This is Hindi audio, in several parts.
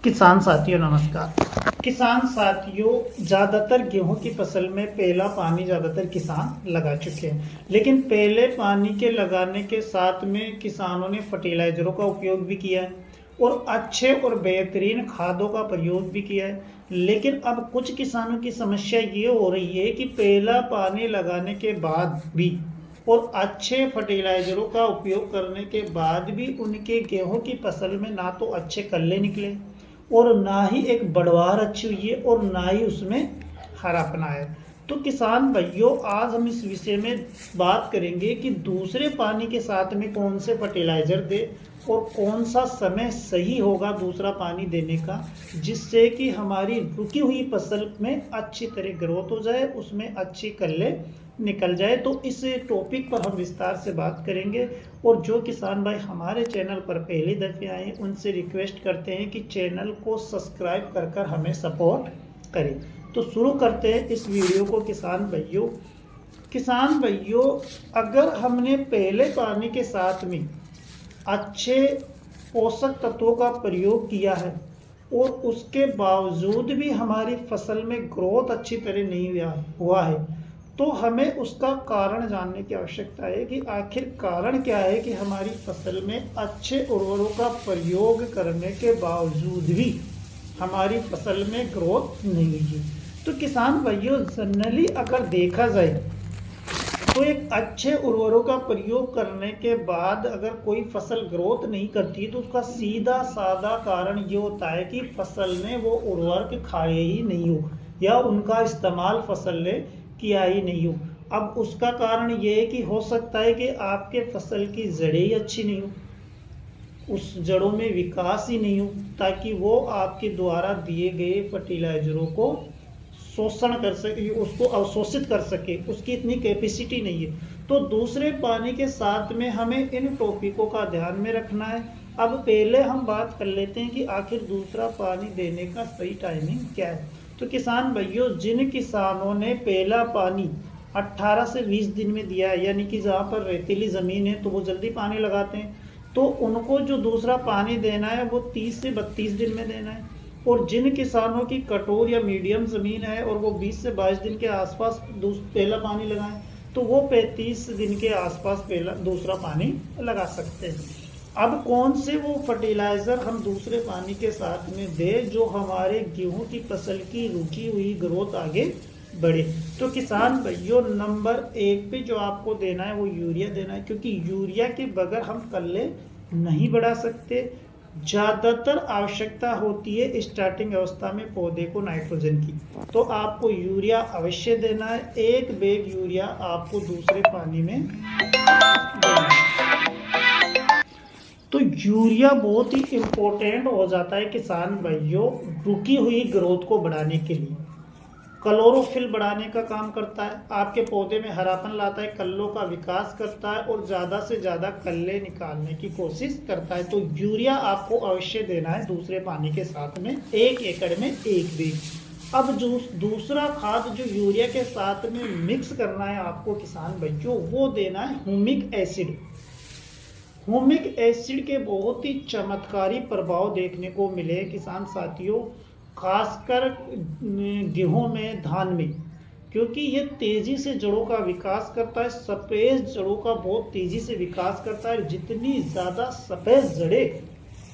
किसान साथियों नमस्कार। किसान साथियों, ज़्यादातर गेहूं की फसल में पहला पानी ज़्यादातर किसान लगा चुके हैं, लेकिन पहले पानी के लगाने के साथ में किसानों ने फर्टिलाइजरों का उपयोग भी किया है और अच्छे और बेहतरीन खादों का प्रयोग भी किया है। लेकिन अब कुछ किसानों की समस्या ये हो रही है कि पहला पानी लगाने के बाद भी और अच्छे फर्टिलाइजरों का उपयोग करने के बाद भी उनके गेहूं की फसल में ना तो अच्छे कल्ले निकले और ना ही एक बढ़वार अच्छी हुई है और ना ही उसमें हरापना है। तो किसान भाइयों, आज हम इस विषय में बात करेंगे कि दूसरे पानी के साथ में कौन से फर्टिलाइजर दे और कौन सा समय सही होगा दूसरा पानी देने का, जिससे कि हमारी रुकी हुई फसल में अच्छी तरह ग्रोथ हो जाए, उसमें अच्छी कल्ले निकल जाए। तो इस टॉपिक पर हम विस्तार से बात करेंगे। और जो किसान भाई हमारे चैनल पर पहली दफे आए उनसे रिक्वेस्ट करते हैं कि चैनल को सब्सक्राइब कर हमें सपोर्ट करें। तो शुरू करते हैं इस वीडियो को। किसान भाइयों, अगर हमने पहले पानी के साथ में अच्छे पोषक तत्वों का प्रयोग किया है और उसके बावजूद भी हमारी फसल में ग्रोथ अच्छी तरह नहीं हुआ है, तो हमें उसका कारण जानने की आवश्यकता है कि आखिर कारण क्या है कि हमारी फसल में अच्छे उर्वरकों का प्रयोग करने के बावजूद भी हमारी फसल में ग्रोथ नहीं हुई है। तो किसान भाइयों, जनरली अगर देखा जाए तो एक अच्छे उर्वरकों का प्रयोग करने के बाद अगर कोई फसल ग्रोथ नहीं करती तो उसका सीधा साधा कारण ये होता है कि फसल ने वो उर्वरक खाए ही नहीं हो या उनका इस्तेमाल फसल ने किया ही नहीं हो। अब उसका कारण ये है कि हो सकता है कि आपके फसल की जड़ें ही अच्छी नहीं हो, उस जड़ों में विकास ही नहीं हो ताकि वो आपके द्वारा दिए गए फर्टिलाइजरों को शोषण कर सके, उसको अवशोषित कर सके, उसकी इतनी कैपेसिटी नहीं है। तो दूसरे पानी के साथ में हमें इन टॉपिकों का ध्यान में रखना है। अब पहले हम बात कर लेते हैं कि आखिर दूसरा पानी देने का सही टाइमिंग क्या है। तो किसान भाइयों, जिन किसानों ने पहला पानी 18 से 20 दिन में दिया है, यानी कि जहाँ पर रेतीली ज़मीन है तो वो जल्दी पानी लगाते हैं, तो उनको जो दूसरा पानी देना है वो 30 से 32 दिन में देना है। और जिन किसानों की कठोर या मीडियम ज़मीन है और वो 20 से 22 दिन के आसपास पहला पानी लगाएं, तो वो 35 दिन के आसपास पहला दूसरा पानी लगा सकते हैं। अब कौन से वो फर्टिलाइज़र हम दूसरे पानी के साथ में दें जो हमारे गेहूं की फसल की रुकी हुई ग्रोथ आगे बढ़े। तो किसान भाइयों, नंबर 1 पे जो आपको देना है वो यूरिया देना है, क्योंकि यूरिया के बगैर हम कल्ले नहीं बढ़ा सकते। ज़्यादातर आवश्यकता होती है स्टार्टिंग अवस्था में पौधे को नाइट्रोजन की, तो आपको यूरिया अवश्य देना है। 1 बैग यूरिया आपको दूसरे पानी में देना है। तो यूरिया बहुत ही इम्पोर्टेंट हो जाता है किसान भाइयों रुकी हुई ग्रोथ को बढ़ाने के लिए। क्लोरोफिल बढ़ाने का काम करता है, आपके पौधे में हरापन लाता है, कल्लों का विकास करता है और ज़्यादा से ज़्यादा कल्ले निकालने की कोशिश करता है। तो यूरिया आपको अवश्य देना है दूसरे पानी के साथ में 1 एकड़ में 1 बैग। अब जो दूसरा खाद जो यूरिया के साथ में मिक्स करना है आपको किसान भाइयों, वो देना है ह्यूमिक एसिड। ह्यूमिक एसिड के बहुत ही चमत्कारी प्रभाव देखने को मिले किसान साथियों, खासकर गेहूं में, धान में, क्योंकि ये तेजी से जड़ों का विकास करता है। सफेद जड़ों का बहुत तेजी से विकास करता है। जितनी ज़्यादा सफेद जड़ें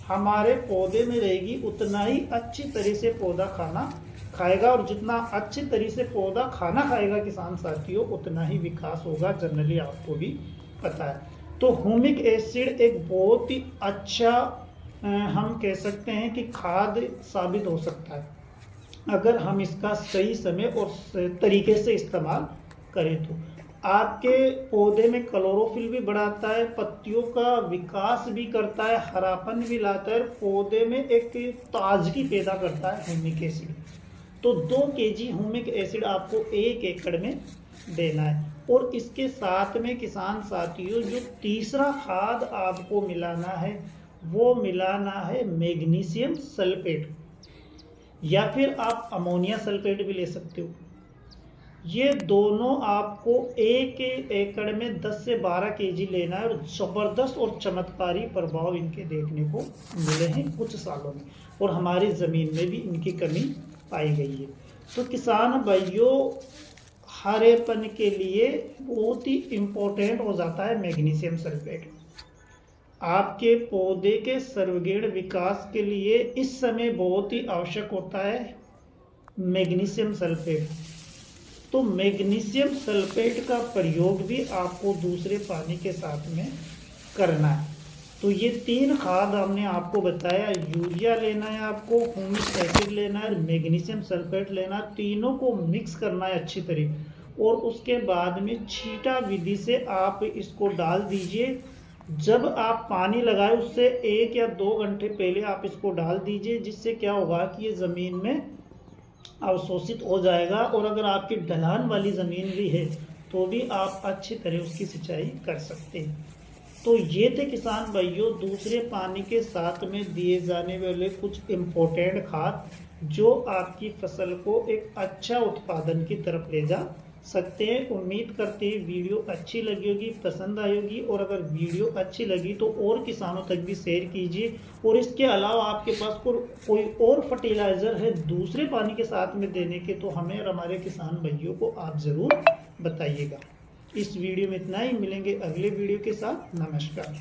हमारे पौधे में रहेगी उतना ही अच्छी तरह से पौधा खाना खाएगा, और जितना अच्छी तरह से पौधा खाना खाएगा किसान साथियों उतना ही विकास होगा। जनरली आपको भी पता है। तो ह्यूमिक एसिड एक बहुत ही अच्छा हम कह सकते हैं कि खाद साबित हो सकता है अगर हम इसका सही समय और तरीके से इस्तेमाल करें। तो आपके पौधे में क्लोरोफिल भी बढ़ाता है, पत्तियों का विकास भी करता है, हरापन भी लाता है, पौधे में एक ताजगी पैदा करता है ह्यूमिक एसिड। तो 2 kg ह्यूमिक एसिड आपको 1 एकड़ में देना है। और इसके साथ में किसान साथियों जो तीसरा खाद आपको मिलाना है वो मिलाना है मैग्नीशियम सल्फेट, या फिर आप अमोनिया सल्फेट भी ले सकते हो। ये दोनों आपको 1 एकड़ में 10 से 12 kg लेना है और ज़बरदस्त और चमत्कारी प्रभाव इनके देखने को मिले हैं कुछ सालों में। और हमारी ज़मीन में भी इनकी कमी पाई गई है। तो किसान भाइयों, हरेपन के लिए बहुत ही इम्पोर्टेंट हो जाता है मैग्नीशियम सल्फेट। आपके पौधे के सर्वगेण विकास के लिए इस समय बहुत ही आवश्यक होता है मैग्नीशियम सल्फेट। तो मैग्नीशियम सल्फेट का प्रयोग भी आपको दूसरे पानी के साथ में करना है। तो ये 3 खाद हमने आपको बताया, यूरिया लेना है आपको, ह्यूमिक एसिड लेना है, मैग्नीशियम सल्फेट लेना है, तीनों को मिक्स करना है अच्छी तरह और उसके बाद में छींटा विधि से आप इसको डाल दीजिए। जब आप पानी लगाए उससे 1 या 2 घंटे पहले आप इसको डाल दीजिए, जिससे क्या होगा कि ये ज़मीन में अवशोषित हो जाएगा और अगर आपकी ढलान वाली ज़मीन भी है तो भी आप अच्छी तरह उसकी सिंचाई कर सकते हैं। तो ये थे किसान भाइयों दूसरे पानी के साथ में दिए जाने वाले कुछ इम्पोर्टेंट खाद जो आपकी फसल को एक अच्छा उत्पादन की तरफ ले जा सकते हैं। उम्मीद करते हैं वीडियो अच्छी लगी होगी, पसंद आई होगी, और अगर वीडियो अच्छी लगी तो और किसानों तक भी शेयर कीजिए। और इसके अलावा आपके पास कोई और फर्टिलाइज़र है दूसरे पानी के साथ में देने के तो हमें और हमारे किसान भाइयों को आप ज़रूर बताइएगा। इस वीडियो में इतना ही, मिलेंगे अगले वीडियो के साथ। नमस्कार।